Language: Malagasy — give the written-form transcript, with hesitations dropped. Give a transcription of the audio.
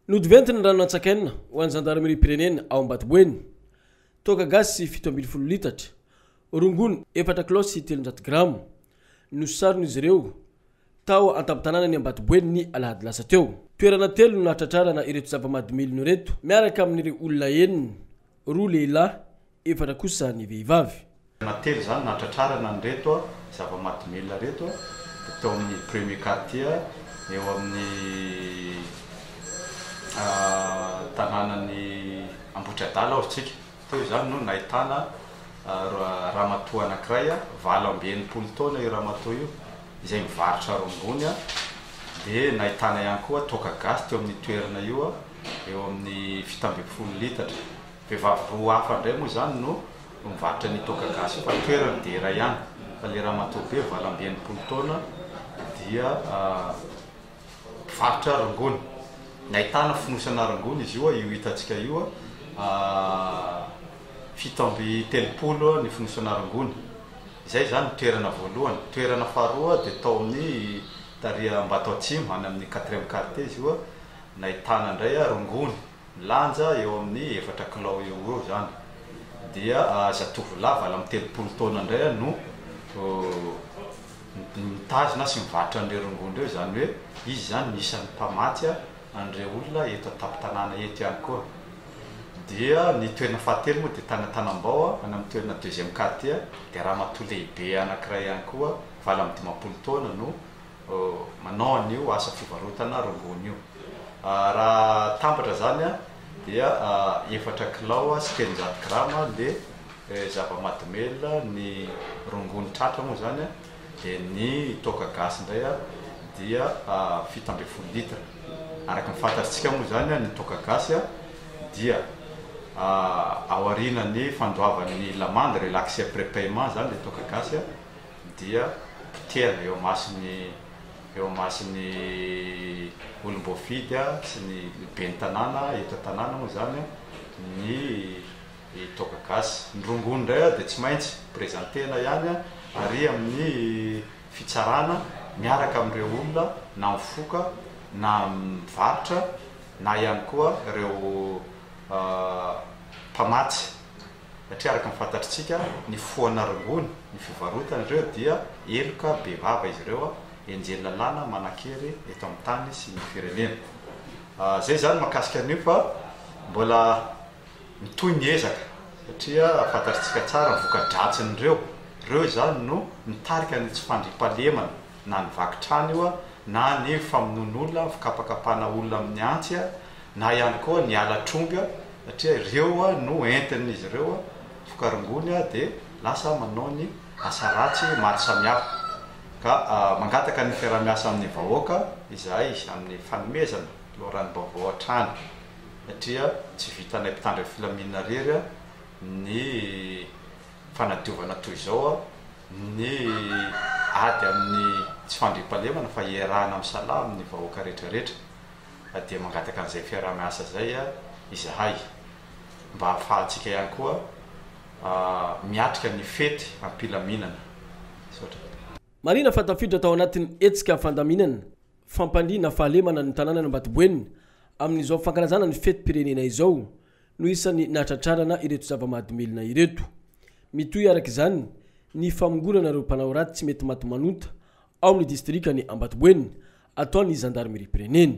Nodventina rano atsakaina ho an'ny gendarmerie pirenena ao Ambatoboeny. Toaka gasy 7 litatra, rongony 4 kilosy 300 grama. Nosarony izy ireo tao an-tampon-tanàna ny Ambatoboeny ny alahady lasa teo. Toerana telo no nahatratrarana ireto zava-mahadomely ireto, miaraka amin'ireo olona enina, roa lehilahy, 4 kosa ny vehivavy. Telo zany nahatratrarana an'ireto zava-mahadomely reto tao amin'ny premier quartier eo amin'ny tanànan'ny Ambotradala ohatsika. Teo zany no nahitana ramatoa anankiray 80 taona io ramatoa io izay mivarotra rongony dia nahitana ihany koa toaka gasy teo amin'ny toerana io eo amin'ny 7 litatra. Vehivavy roa hafa indray moa zany no mivarotra ny toaka gasy fa toerana dera ihany, fa le ramatoa be 80 taona dia mivarotra rongony. Nahitana fonosana rongony izy io hitantsika io 7 ny fonosana rongony. Izay zany toerana voalohany. Toerana faharoa dia tao amin'ny Taria Ambatoatsimo any amin'ny 4e quartier izy io nahitana indray rongony lanja eo amin'ny 4 kilao eo zany. Dia zatovolahy 30 taona indray no mitazona sy mivarotra an'ireo rongony ireo, zany hoe izy zany isan'ny mpamatsy an'ireo olona eto an-tampon-tanàna eto ihany koa. Dia ny toerana fahatelo moa dia Tanambao any amin'ny toerana 2e quartier dia ramatoa lehibe anankiray ihany koa 15 taona no manao an'io asa fivarotana rongony io. Raha tambatra zany dia 4 kilao sy 300 grama le zava-mahadomely ny rongony tratra moa zany dia ny toaka gasy indray dia 7 litatra. Araka ny fantatsika moa zany ny toaka gasy dia aorianan'ny fandoavan'ny lamande relaxé après paiement zany le toaka gasy dia potehana eo masin'ny olom-boafidy sy ny ben'ny tanàna eto tanàna moa zany ny toaka gasy. Ny rongony indray dia tsy maintsy prezentena ihany ary amin'ny fitsarana miaraka amin'ireo olona na mifoka na mivarotra na ihany koa ireo mpamatsy, satria araka ny fantatritsika ny foana rongony ny fivarotana ireo dia eloka be vava izy ireo enjely lalàna manan-kery eto amin'ny tany sy ny firenena. Zay zany mahakasika an'io fa mbola mitohy ny ezaka satria fantatritsika tsara voka-dratsin'ireo zany no mitarika ny tsy fandriam-pahalemana na ny vakitrany io na ny famonon'olona fikapakapana olona amin'ny antsy na ihany koa ny alatromby satria ireo no entin'izy ireo fokarongony dia lasa manao ny asa ratsy maro samihafa. Ka mangataka ny fiarah-miasa amin'ny vahoaka izay amin'ny fanomezana loran'ny vaovao hatrany satria tsy vitanay mpitandro filaminana rery ny fanadiovana toy izao ny ady amin'ny tsy fandriam-pahalemana fa iarahana amin'ny salama amin'ny vahoaka rehetrarehetra. Dia mangataka an'izay fiarah-miasa zay izahay mba hahafahantsika ihany koa miatrika ny fety ampilaminana. Marina fa tafiditra tao anatin'ny etsika fandaminana fampandriana fahalemana ny tanàna Ambatoboeny amin'izao fankalazana ny fety pirenena izao no isan'ny nahatratrarana ireto zava-mahadomelina ireto. Mitohy araka izany ny famongorana ireo mpanao ratsy tsy mety maty manota ao amin'ny distrikany Ambatoboeny ataon'ny gendarmerie pirenena.